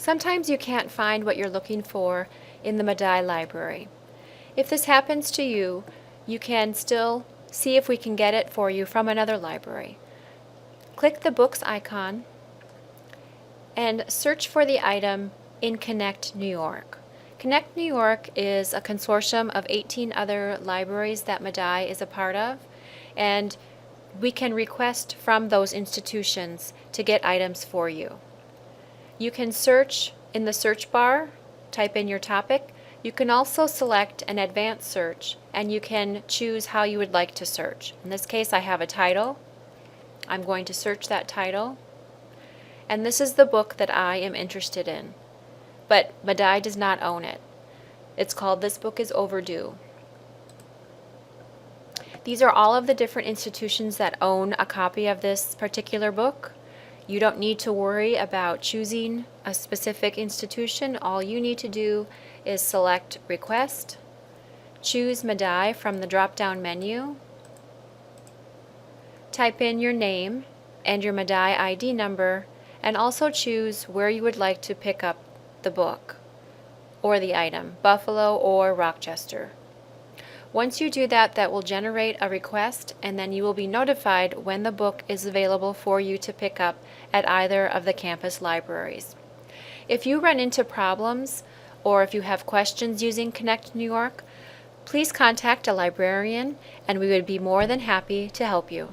Sometimes you can't find what you're looking for in the Medaille Library. If this happens to you, you can still see if we can get it for you from another library. Click the Books icon and search for the item in ConnectNY. ConnectNY is a consortium of 18 other libraries that Medaille is a part of, and we can request from those institutions to get items for you. You can search in the search bar, type in your topic. You can also select an advanced search, and you can choose how you would like to search. In this case, I have a title. I'm going to search that title, and this is the book that I am interested in, but Medaille does not own it. It's called This Book is Overdue. These are all of the different institutions that own a copy of this particular book. You don't need to worry about choosing a specific institution. All you need to do is select Request, choose Medaille from the drop-down menu, type in your name and your Medaille ID number, and also choose where you would like to pick up the book or the item, Buffalo or Rochester. Once you do that, that will generate a request, and then you will be notified when the book is available for you to pick up at either of the campus libraries. If you run into problems or if you have questions using ConnectNY, please contact a librarian and we would be more than happy to help you.